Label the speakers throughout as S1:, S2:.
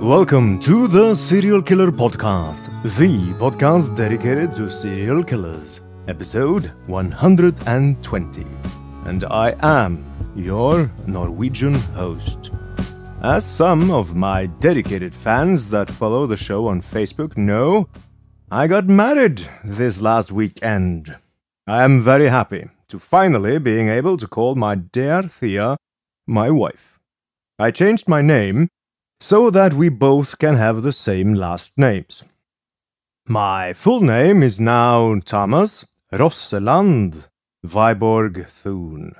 S1: Welcome to the Serial Killer Podcast, the podcast dedicated to serial killers, episode 120. And I am your Norwegian host. As some of my dedicated fans that follow the show on Facebook know, I got married this last weekend. I am very happy to finally being able to call my dear Thea my wife. I changed my name so that we both can have the same last names. My full name is now Thomas Rosseland Viborg Thun.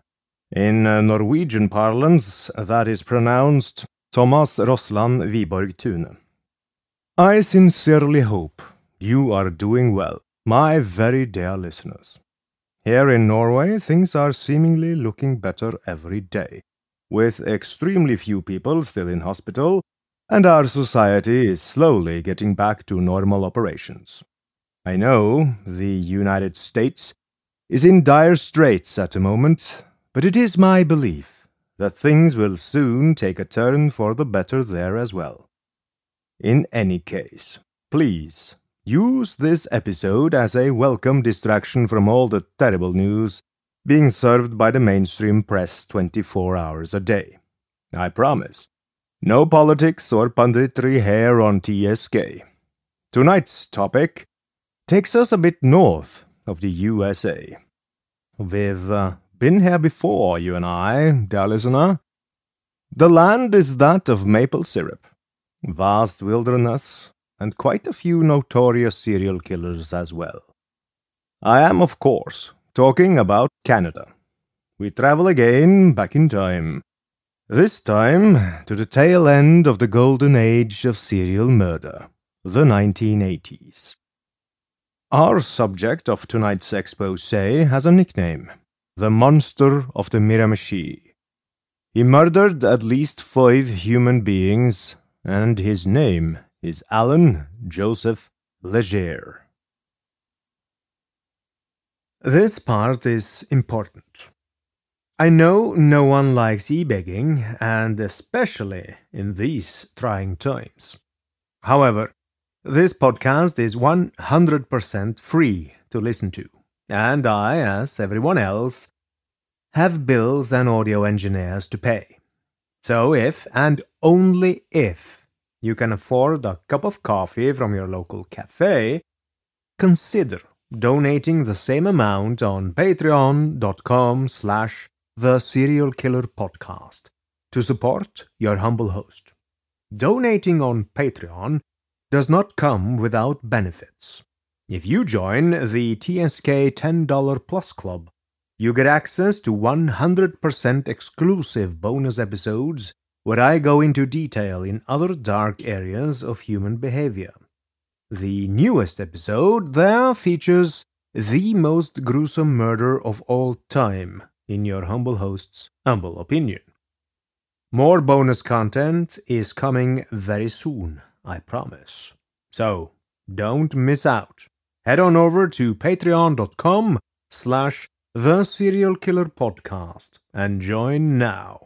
S1: In Norwegian parlance, that is pronounced Thomas Rosseland Viborg Thune. I sincerely hope you are doing well, my very dear listeners. Here in Norway, things are seemingly looking better every day, with extremely few people still in hospital, and our society is slowly getting back to normal operations. I know the United States is in dire straits at the moment, but it is my belief that things will soon take a turn for the better there as well. In any case, please use this episode as a welcome distraction from all the terrible news being served by the mainstream press 24 hours a day. I promise. No politics or punditry here on TSK. Tonight's topic takes us a bit north of the USA. We've been here before, you and I, dear listener. The land is that of maple syrup, vast wilderness, and quite a few notorious serial killers as well. I am, of course, talking about Canada. We travel again back in time. This time to the tail end of the golden age of serial murder, the 1980s. Our subject of tonight's exposé has a nickname, the Monster of the Miramichi. He murdered at least 5 human beings, and his name is Allan Joseph Legere. This part is important. I know no one likes e-begging, and especially in these trying times. However, this podcast is 100% free to listen to, and I, as everyone else, have bills and audio engineers to pay. So if, and only if, you can afford a cup of coffee from your local cafe, consider donating the same amount on patreon.com/The Serial Killer Podcast to support your humble host. Donating on Patreon does not come without benefits. If you join the TSK $10 Plus Club, you get access to 100% exclusive bonus episodes where I go into detail in other dark areas of human behavior. The newest episode there features the most gruesome murder of all time, in your humble host's humble opinion. More bonus content is coming very soon, I promise. So, don't miss out. Head on over to patreon.com/The Serial Killer Podcast and join now.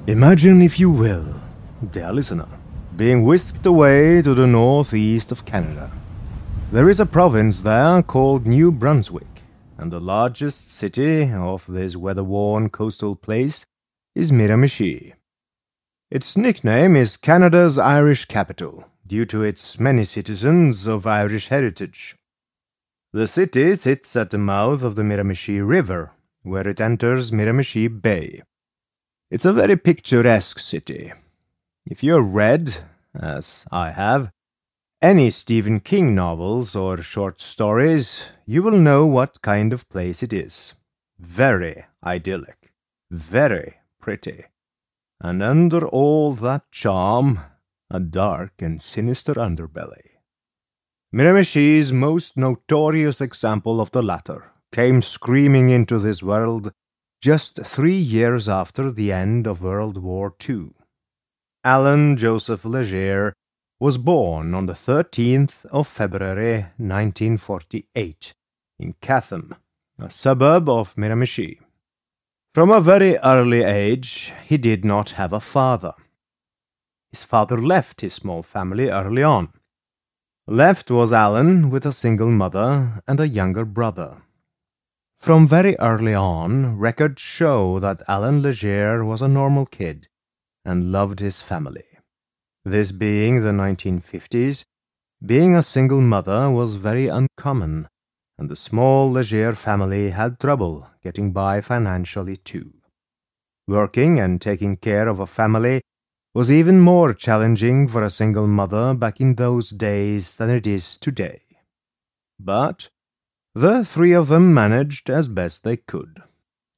S1: Imagine, if you will, dear listener, being whisked away to the northeast of Canada. There is a province there called New Brunswick, and the largest city of this weather-worn coastal place is Miramichi. Its nickname is Canada's Irish capital, due to its many citizens of Irish heritage. The city sits at the mouth of the Miramichi River, where it enters Miramichi Bay. It's a very picturesque city. If you've read, as I have, any Stephen King novels or short stories, you will know what kind of place it is. Very idyllic, very pretty, and under all that charm, a dark and sinister underbelly. Miramichi's most notorious example of the latter came screaming into this world just 3 years after the end of World War II. Allan Joseph Legere was born on the 13th of February 1948 in Chatham, a suburb of Miramichi. From a very early age, he did not have a father. His father left his small family early on. Left was Allan with a single mother and a younger brother. From very early on, records show that Allan Legere was a normal kid and loved his family. This being the 1950s, being a single mother was very uncommon, and the small Legere family had trouble getting by financially too. Working and taking care of a family was even more challenging for a single mother back in those days than it is today. But the three of them managed as best they could,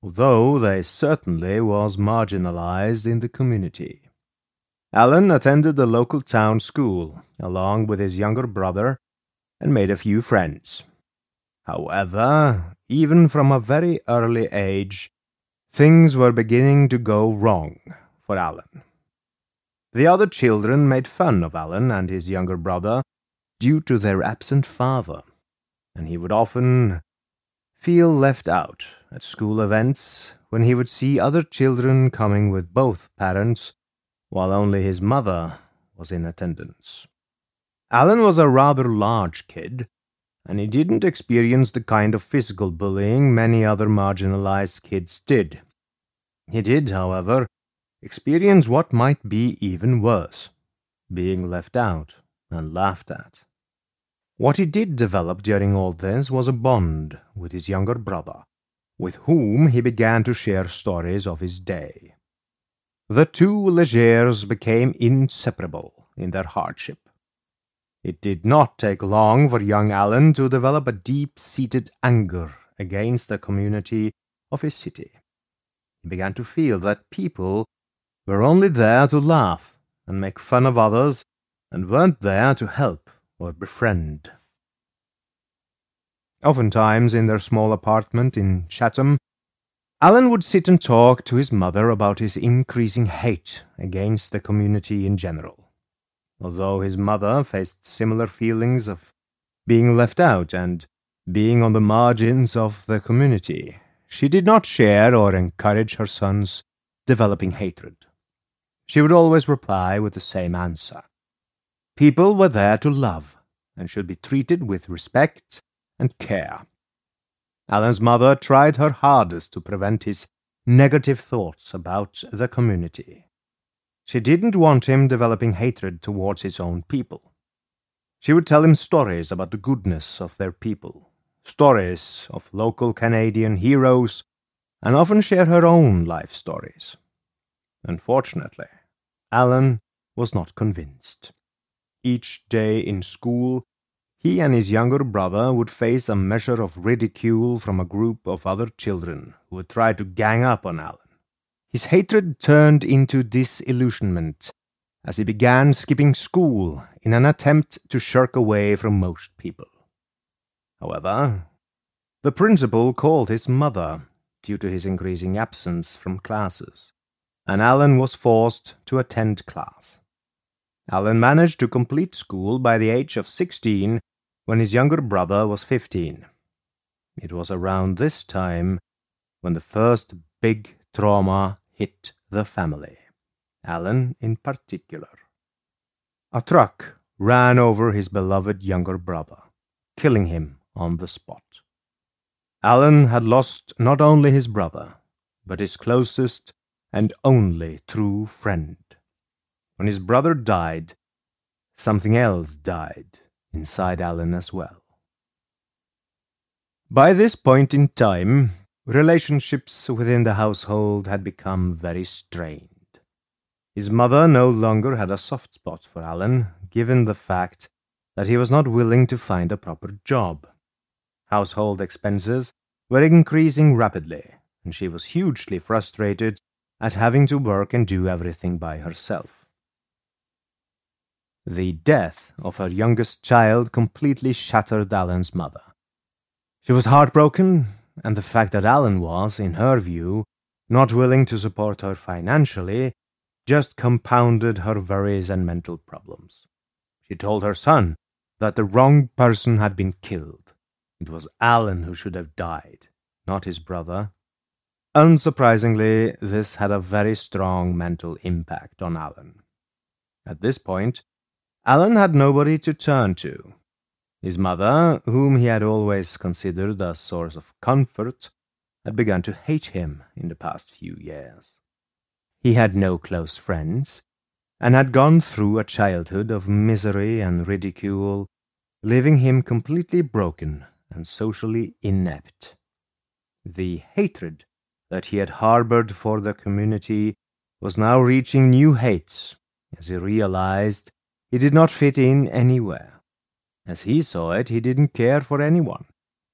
S1: although they certainly was marginalized in the community. Allan attended the local town school, along with his younger brother, and made a few friends. However, even from a very early age, things were beginning to go wrong for Allan. The other children made fun of Allan and his younger brother due to their absent father, and he would often feel left out at school events when he would see other children coming with both parents, while only his mother was in attendance. Allan was a rather large kid, and he didn't experience the kind of physical bullying many other marginalized kids did. He did, however, experience what might be even worse, being left out and laughed at. What he did develop during all this was a bond with his younger brother, with whom he began to share stories of his day. The two Legeres became inseparable in their hardship. It did not take long for young Allan to develop a deep-seated anger against the community of his city. He began to feel that people were only there to laugh and make fun of others and weren't there to help or befriend. Oftentimes, in their small apartment in Chatham, Allan would sit and talk to his mother about his increasing hate against the community in general. Although his mother faced similar feelings of being left out and being on the margins of the community, she did not share or encourage her son's developing hatred. She would always reply with the same answer. People were there to love and should be treated with respect and care. Allan's mother tried her hardest to prevent his negative thoughts about the community. She didn't want him developing hatred towards his own people. She would tell him stories about the goodness of their people, stories of local Canadian heroes, and often share her own life stories. Unfortunately, Allan was not convinced. Each day in school, he and his younger brother would face a measure of ridicule from a group of other children who would try to gang up on Allan. His hatred turned into disillusionment as he began skipping school in an attempt to shirk away from most people. However, the principal called his mother due to his increasing absence from classes, and Allan was forced to attend class. Allan managed to complete school by the age of 16 when his younger brother was 15. It was around this time when the first big trauma hit the family, Allan in particular. A truck ran over his beloved younger brother, killing him on the spot. Allan had lost not only his brother, but his closest and only true friend. When his brother died, something else died inside Allan as well. By this point in time, relationships within the household had become very strained. His mother no longer had a soft spot for Allan, given the fact that he was not willing to find a proper job. Household expenses were increasing rapidly, and she was hugely frustrated at having to work and do everything by herself. The death of her youngest child completely shattered Allan's mother. She was heartbroken, and the fact that Allan was, in her view, not willing to support her financially just compounded her worries and mental problems. She told her son that the wrong person had been killed. It was Allan who should have died, not his brother. Unsurprisingly, this had a very strong mental impact on Allan. At this point, Allan had nobody to turn to. His mother, whom he had always considered a source of comfort, had begun to hate him in the past few years. He had no close friends, and had gone through a childhood of misery and ridicule, leaving him completely broken and socially inept. The hatred that he had harbored for the community was now reaching new heights, as he realized he did not fit in anywhere. As he saw it, he didn't care for anyone,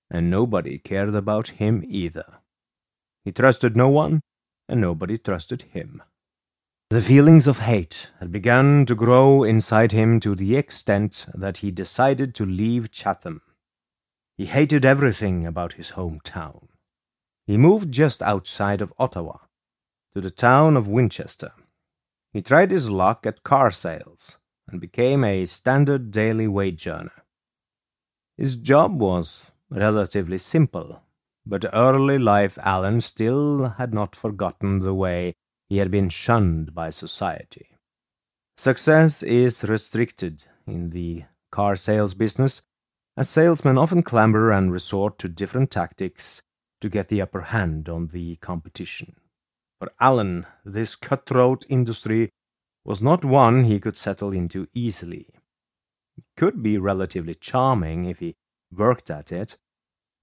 S1: and nobody cared about him either. He trusted no one, and nobody trusted him. The feelings of hate had begun to grow inside him to the extent that he decided to leave Chatham. He hated everything about his hometown. He moved just outside of Ottawa, to the town of Winchester. He tried his luck at car sales, and became a standard daily wage earner. His job was relatively simple, but early life Allan still had not forgotten the way he had been shunned by society. Success is restricted in the car sales business, as salesmen often clamber and resort to different tactics to get the upper hand on the competition. For Allan, this cutthroat industry was not one he could settle into easily. It could be relatively charming if he worked at it,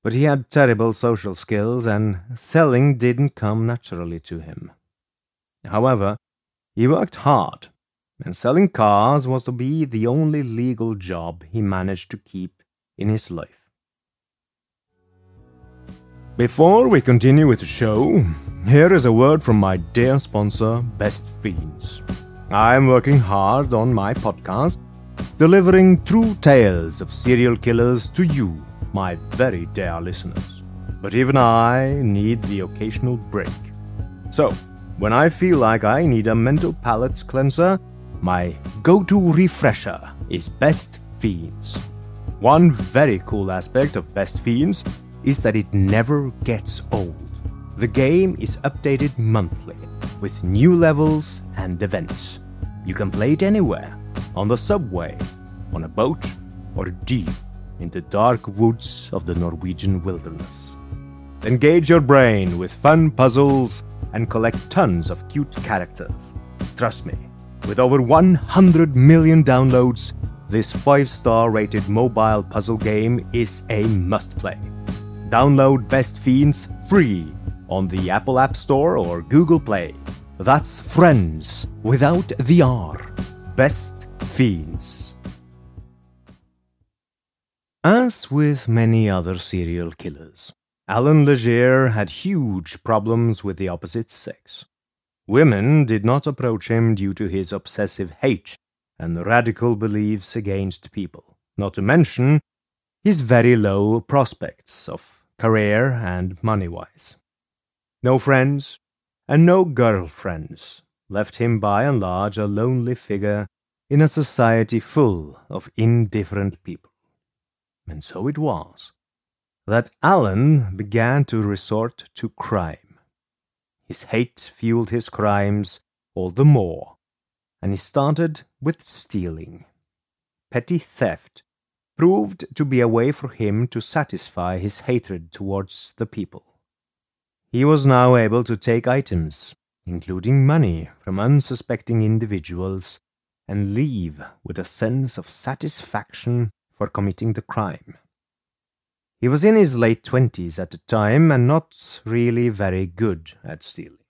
S1: but he had terrible social skills, and selling didn't come naturally to him. However, he worked hard, and selling cars was to be the only legal job he managed to keep in his life. Before we continue with the show, here is a word from my dear sponsor, Best Fiends. I'm working hard on my podcast, delivering true tales of serial killers to you, my very dear listeners. But even I need the occasional break. So, when I feel like I need a mental palate cleanser, my go-to refresher is Best Fiends. One very cool aspect of Best Fiends is that it never gets old. The game is updated monthly, with new levels and events. You can play it anywhere, on the subway, on a boat, or deep in the dark woods of the Norwegian wilderness. Engage your brain with fun puzzles and collect tons of cute characters. Trust me, with over 100 million downloads, this 5-star rated mobile puzzle game is a must-play. Download Best Fiends free on the Apple App Store or Google Play. That's friends without the R. Best Fiends. As with many other serial killers, Allan Legere had huge problems with the opposite sex. Women did not approach him due to his obsessive hate and radical beliefs against people, not to mention his very low prospects of career and money-wise. No friends and no girlfriends left him by and large a lonely figure in a society full of indifferent people. And so it was that Allan began to resort to crime. His hate fueled his crimes all the more, and he started with stealing. Petty theft proved to be a way for him to satisfy his hatred towards the people. He was now able to take items, including money, from unsuspecting individuals and leave with a sense of satisfaction for committing the crime. He was in his late 20s at the time and not really very good at stealing.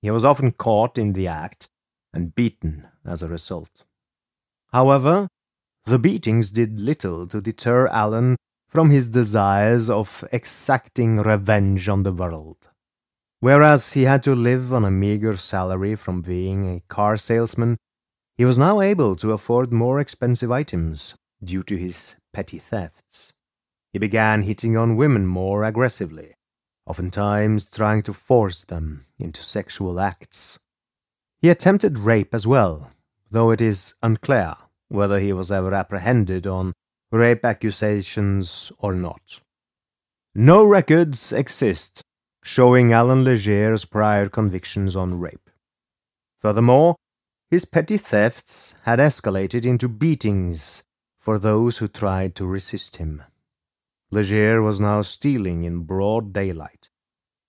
S1: He was often caught in the act and beaten as a result. However, the beatings did little to deter Allan from his desires of exacting revenge on the world. Whereas he had to live on a meager salary from being a car salesman, he was now able to afford more expensive items due to his petty thefts. He began hitting on women more aggressively, oftentimes trying to force them into sexual acts. He attempted rape as well, though it is unclear whether he was ever apprehended on rape accusations or not. No records exist showing Allan Legere's prior convictions on rape. Furthermore, his petty thefts had escalated into beatings for those who tried to resist him. Legere was now stealing in broad daylight,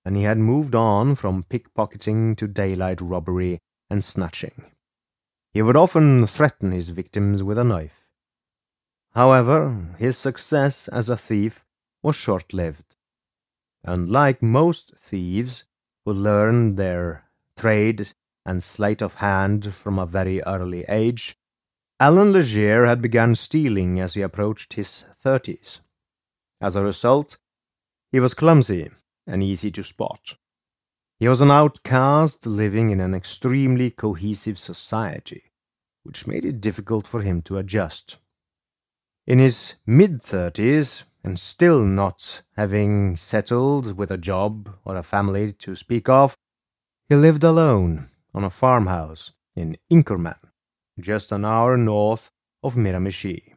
S1: and he had moved on from pickpocketing to daylight robbery and snatching. He would often threaten his victims with a knife. However, his success as a thief was short-lived. Unlike most thieves who learn their trade and sleight of hand from a very early age, Allan Legere had begun stealing as he approached his 30s. As a result, he was clumsy and easy to spot. He was an outcast living in an extremely cohesive society, which made it difficult for him to adjust. In his mid-30s, and still not having settled with a job or a family to speak of, he lived alone on a farmhouse in Inkerman, just an hour north of Miramichi.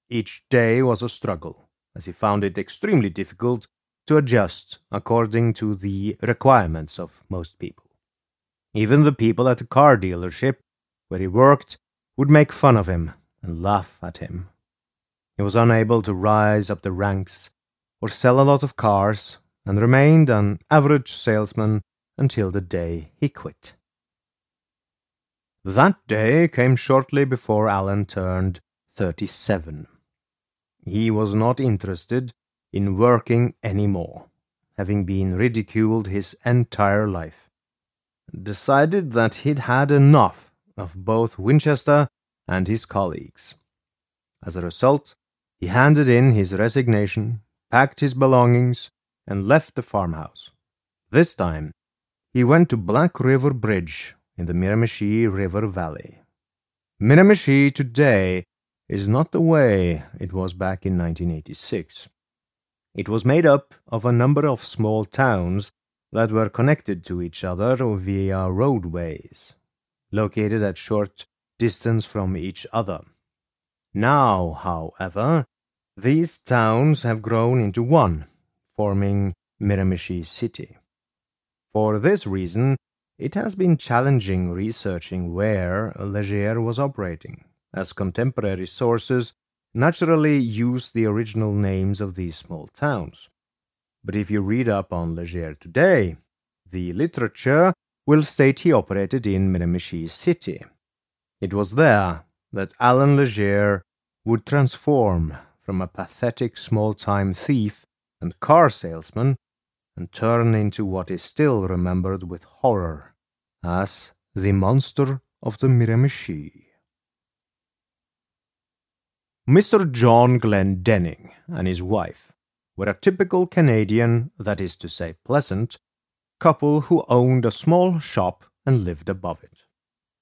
S1: Each day was a struggle, as he found it extremely difficult to adjust according to the requirements of most people. Even the people at the car dealership where he worked would make fun of him and laugh at him. He was unable to rise up the ranks or sell a lot of cars and remained an average salesman until the day he quit. That day came shortly before Allan turned 37. He was not interested in working anymore, having been ridiculed his entire life. Decided that he'd had enough of both Winchester and his colleagues. As a result, he handed in his resignation, packed his belongings, and left the farmhouse. This time, he went to Black River Bridge in the Miramichi River Valley. Miramichi today is not the way it was back in 1986. It was made up of a number of small towns that were connected to each other via roadways, located at short distance from each other. Now, however, these towns have grown into one, forming Miramichi City. For this reason, it has been challenging researching where Legere was operating, as contemporary sources naturally use the original names of these small towns. But if you read up on Legere today, the literature will state he operated in Miramichi City. It was there that Allan Legere would transform from a pathetic small-time thief and car salesman and turn into what is still remembered with horror as the monster of the Miramichi. Mr. John Glendenning and his wife were a typical Canadian, that is to say pleasant, couple who owned a small shop and lived above it.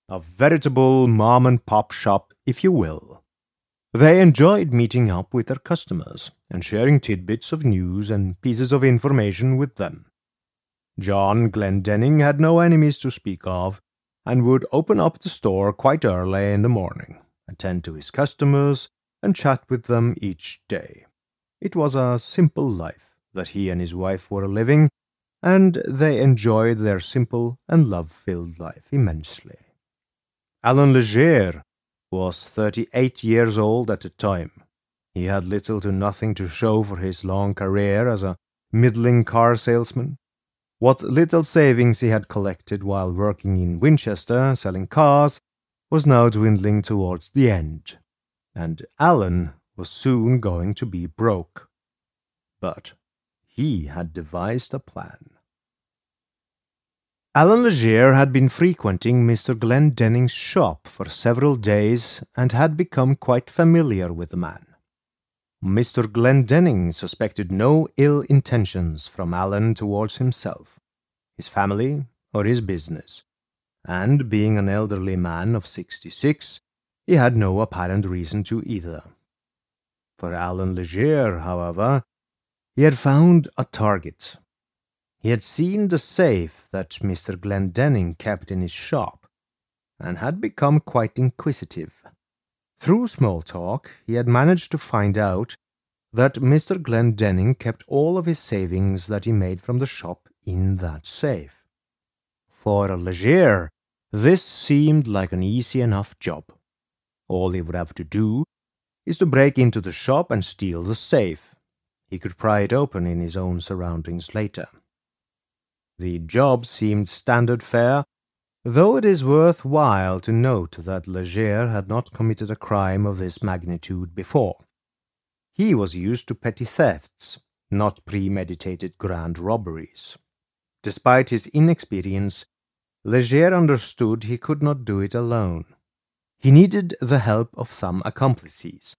S1: A veritable mom-and-pop shop, if you will. They enjoyed meeting up with their customers and sharing tidbits of news and pieces of information with them. John Glendenning had no enemies to speak of and would open up the store quite early in the morning, attend to his customers, and chat with them each day. It was a simple life that he and his wife were living, and they enjoyed their simple and love-filled life immensely. Allan Legere was 38 years old at the time. He had little to nothing to show for his long career as a middling car salesman. What little savings he had collected while working in Winchester selling cars was now dwindling towards the end, and Allan was soon going to be broke. But he had devised a plan. Allan Legere had been frequenting Mr. Glendening's shop for several days and had become quite familiar with the man. Mr. Glendenning suspected no ill intentions from Allan towards himself, his family, or his business, and being an elderly man of 66, he had no apparent reason to either. For Allan Legere, however, he had found a target. He had seen the safe that Mr. Glendenning kept in his shop, and had become quite inquisitive. Through small talk, he had managed to find out that Mr. Glendenning kept all of his savings that he made from the shop in that safe. For Legere, this seemed like an easy enough job. All he would have to do is to break into the shop and steal the safe. He could pry it open in his own surroundings later. The job seemed standard fare, though it is worthwhile to note that Legere had not committed a crime of this magnitude before. He was used to petty thefts, not premeditated grand robberies. Despite his inexperience, Legere understood he could not do it alone. He needed the help of some accomplices,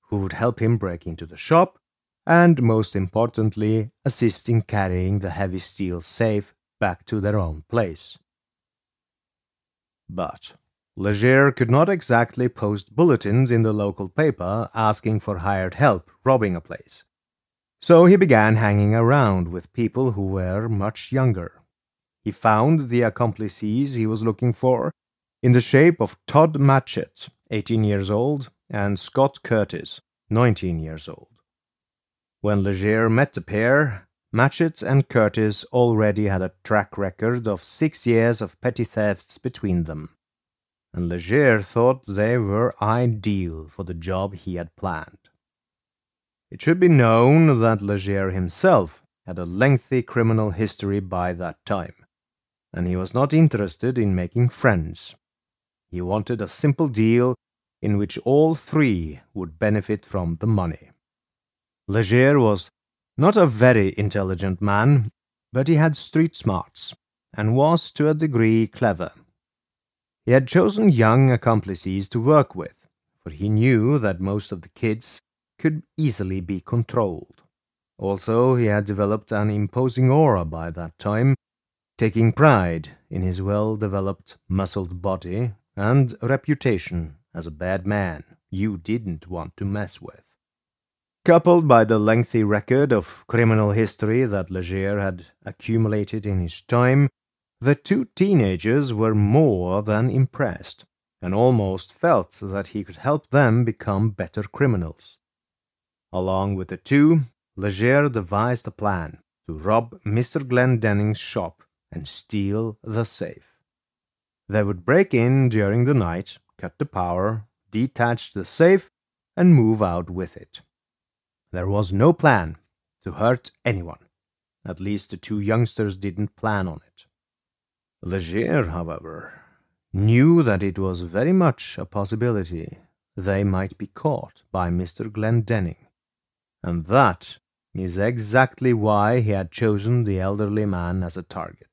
S1: who would help him break into the shop, and most importantly, assist in carrying the heavy steel safe back to their own place. But Legere could not exactly post bulletins in the local paper asking for hired help robbing a place. So he began hanging around with people who were much younger. He found the accomplices he was looking for in the shape of Todd Matchett, 18 years old, and Scott Curtis, 19 years old. When Legere met the pair, Matchett and Curtis already had a track record of 6 years of petty thefts between them, and Legere thought they were ideal for the job he had planned. It should be known that Legere himself had a lengthy criminal history by that time, and he was not interested in making friends. He wanted a simple deal in which all three would benefit from the money. Legere was not a very intelligent man, but he had street smarts, and was to a degree clever. He had chosen young accomplices to work with, for he knew that most of the kids could easily be controlled. Also, he had developed an imposing aura by that time, taking pride in his well-developed, muscled body and reputation as a bad man you didn't want to mess with. Coupled by the lengthy record of criminal history that Legere had accumulated in his time, the two teenagers were more than impressed, and almost felt that he could help them become better criminals. Along with the two, Legere devised a plan to rob Mr. Glendenning's shop and steal the safe. They would break in during the night, cut the power, detach the safe, and move out with it. There was no plan to hurt anyone. At least the two youngsters didn't plan on it. Legere, however, knew that it was very much a possibility they might be caught by Mr. Glendenning, and that is exactly why he had chosen the elderly man as a target.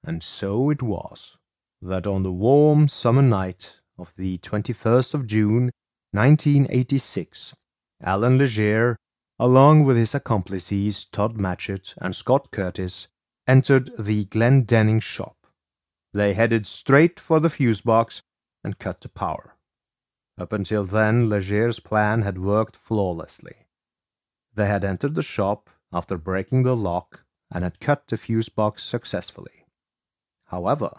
S1: And so it was that on the warm summer night of the 21st of June, 1986, Allan Legere, along with his accomplices Todd Matchett and Scott Curtis, entered the Glendenning shop. They headed straight for the fuse box and cut the power. Up until then, Legere's plan had worked flawlessly. They had entered the shop after breaking the lock and had cut the fuse box successfully. However,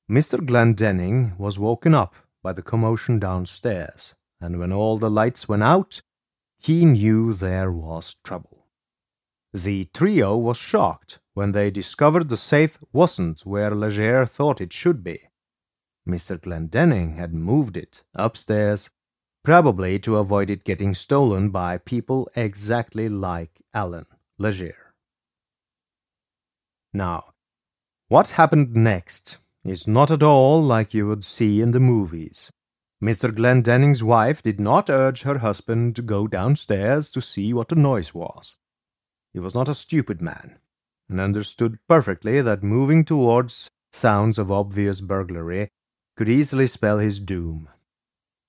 S1: Mr. Glendenning was woken up by the commotion downstairs, and when all the lights went out, he knew there was trouble. The trio was shocked when they discovered the safe wasn't where Legere thought it should be. Mr. Glendenning had moved it upstairs, probably to avoid it getting stolen by people exactly like Allan Legere. Now, what happened next is not at all like you would see in the movies. Mr. Glendenning's wife did not urge her husband to go downstairs to see what the noise was. He was not a stupid man, and understood perfectly that moving towards sounds of obvious burglary could easily spell his doom.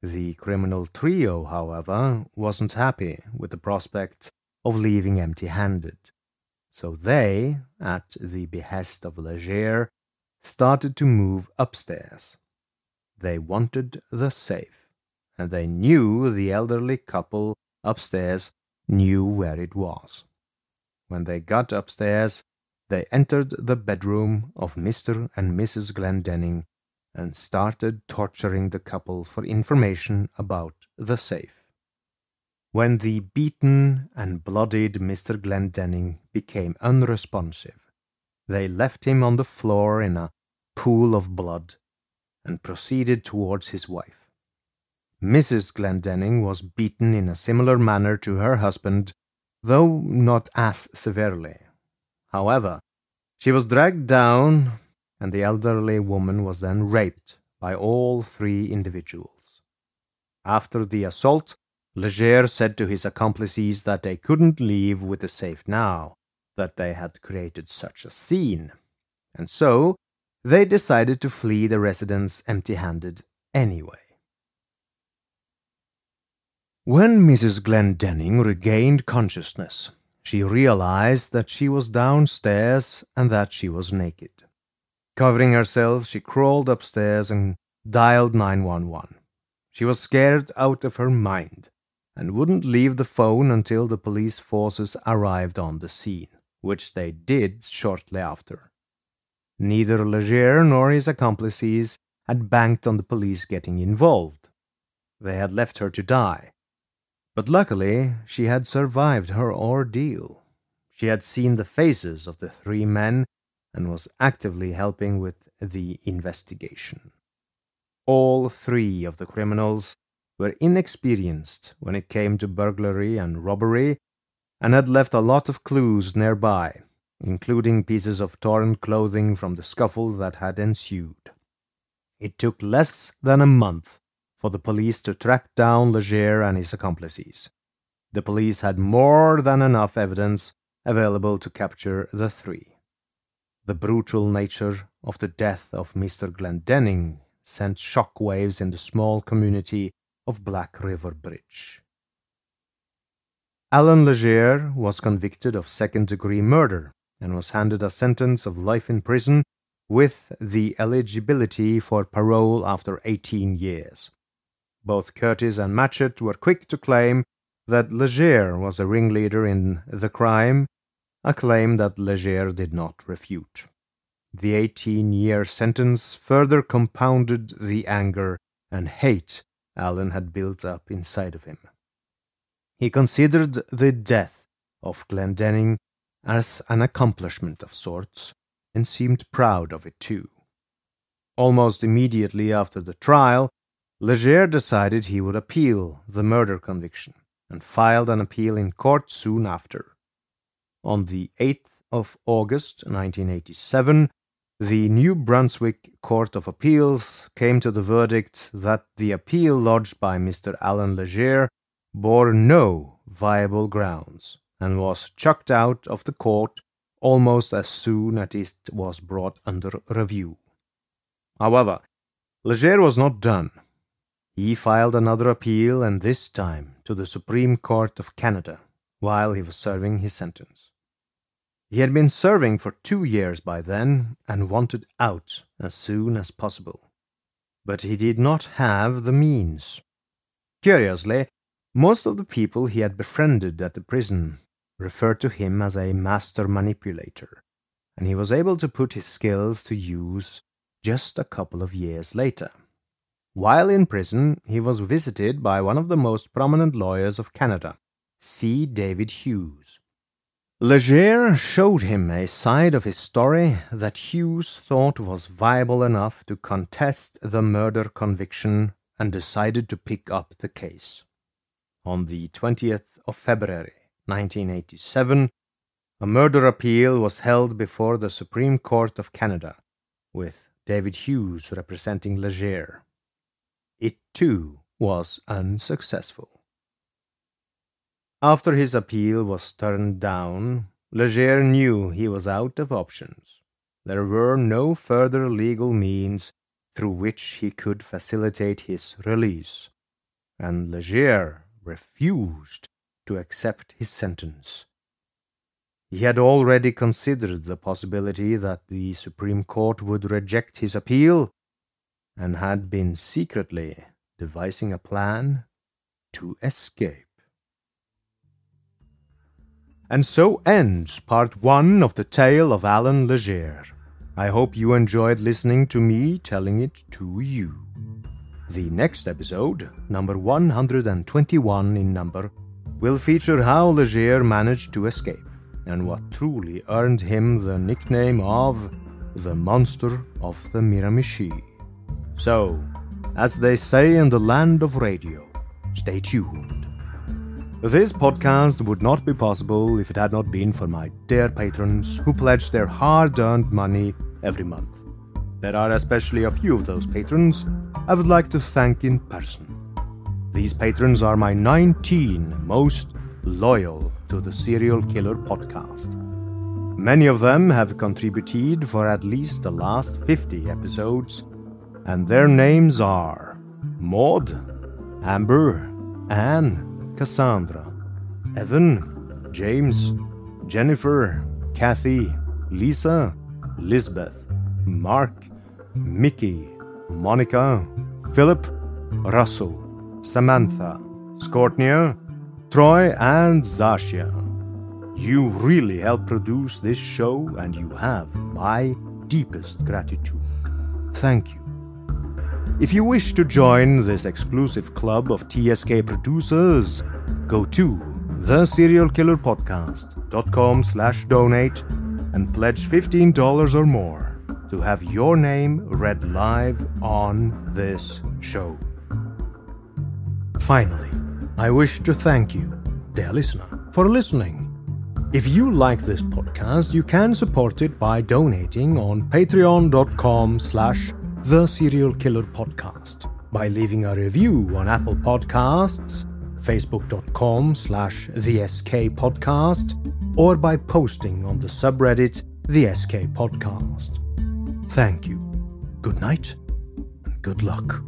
S1: The criminal trio, however, wasn't happy with the prospect of leaving empty-handed, so they, at the behest of Legere, started to move upstairs. They wanted the safe, and they knew the elderly couple upstairs knew where it was. When they got upstairs, they entered the bedroom of Mr. and Mrs. Glendenning and started torturing the couple for information about the safe. When the beaten and bloodied Mr. Glendenning became unresponsive, they left him on the floor in a pool of blood and proceeded towards his wife. Mrs. Glendenning was beaten in a similar manner to her husband, though not as severely. However, she was dragged down, and the elderly woman was then raped by all three individuals. After the assault, Legere said to his accomplices that they couldn't leave with the safe now, that they had created such a scene, and so they decided to flee the residence empty-handed anyway. When Mrs. Glendenning regained consciousness, she realized that she was downstairs and that she was naked. Covering herself, she crawled upstairs and dialed 911. She was scared out of her mind and wouldn't leave the phone until the police forces arrived on the scene, which they did shortly after. Neither Legere nor his accomplices had banked on the police getting involved. They had left her to die. But luckily, she had survived her ordeal. She had seen the faces of the three men and was actively helping with the investigation. All three of the criminals were inexperienced when it came to burglary and robbery and had left a lot of clues nearby, including pieces of torn clothing from the scuffle that had ensued. It took less than a month for the police to track down Legere and his accomplices. The police had more than enough evidence available to capture the three. The brutal nature of the death of Mr. Glendenning sent shockwaves in the small community of Black River Bridge. Allan Legere was convicted of second-degree murder and was handed a sentence of life in prison with the eligibility for parole after 18 years. Both Curtis and Matchett were quick to claim that Legere was a ringleader in the crime, a claim that Legere did not refute. The 18-year sentence further compounded the anger and hate Allan had built up inside of him. He considered the death of Glendenning as an accomplishment of sorts, and seemed proud of it too. Almost immediately after the trial, Legere decided he would appeal the murder conviction, and filed an appeal in court soon after. On the 8th of August 1987, the New Brunswick Court of Appeals came to the verdict that the appeal lodged by Mr. Allan Legere bore no viable grounds, and was chucked out of the court almost as soon as it was brought under review. However, Legere was not done. He filed another appeal, and this time to the Supreme Court of Canada, while he was serving his sentence. He had been serving for 2 years by then, and wanted out as soon as possible. But he did not have the means. Curiously, most of the people he had befriended at the prison referred to him as a master manipulator, and he was able to put his skills to use just a couple of years later. While in prison, he was visited by one of the most prominent lawyers of Canada, C. David Hughes. Legere showed him a side of his story that Hughes thought was viable enough to contest the murder conviction, and decided to pick up the case. On the 20th of February, 1987, a murder appeal was held before the Supreme Court of Canada, with David Hughes representing Legere. it too was unsuccessful. After his appeal was turned down, Legere knew he was out of options. There were no further legal means through which he could facilitate his release, and Legere refused to accept his sentence. He had already considered the possibility that the Supreme Court would reject his appeal, and had been secretly devising a plan to escape. And so ends part 1 of the tale of Allan Legere. I hope you enjoyed listening to me telling it to you. The next episode, number 121 in number, will feature how Legere managed to escape, and what truly earned him the nickname of the Monster of the Miramichi. So, as they say in the land of radio, stay tuned. This podcast would not be possible if it had not been for my dear patrons who pledge their hard-earned money every month. There are especially a few of those patrons I would like to thank in person. These patrons are my 19 most loyal to the Serial Killer podcast. Many of them have contributed for at least the last 50 episodes, and their names are Maud, Amber, Anne, Cassandra, Evan, James, Jennifer, Kathy, Lisa, Lisbeth, Mark, Mickey, Monica, Philip, Russell, Samantha, Scortnia, Troy, and Zasha. You really help produce this show, and you have my deepest gratitude. Thank you. If you wish to join this exclusive club of TSK producers, go to theserialkillerpodcast.com/donate and pledge $15 or more to have your name read live on this show. Finally, I wish to thank you, dear listener, for listening. If you like this podcast, you can support it by donating on patreon.com/theserialkillerpodcast, by leaving a review on Apple Podcasts, facebook.com/theskpodcast, or by posting on the subreddit The SK Podcast. Thank you. Good night and good luck.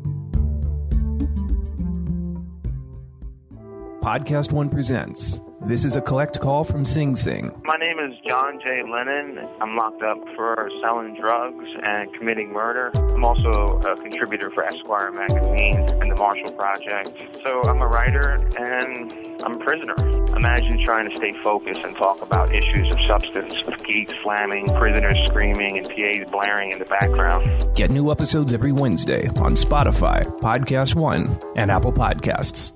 S2: Podcast One presents. This is a collect call from Sing Sing.
S3: My name is John J. Lennon. I'm locked up for selling drugs and committing murder. I'm also a contributor for Esquire magazine and the Marshall Project. So I'm a writer and I'm a prisoner. Imagine trying to stay focused and talk about issues of substance with geeks slamming, prisoners screaming, and PAs blaring in the background.
S2: Get new episodes every Wednesday on Spotify, Podcast One, and Apple Podcasts.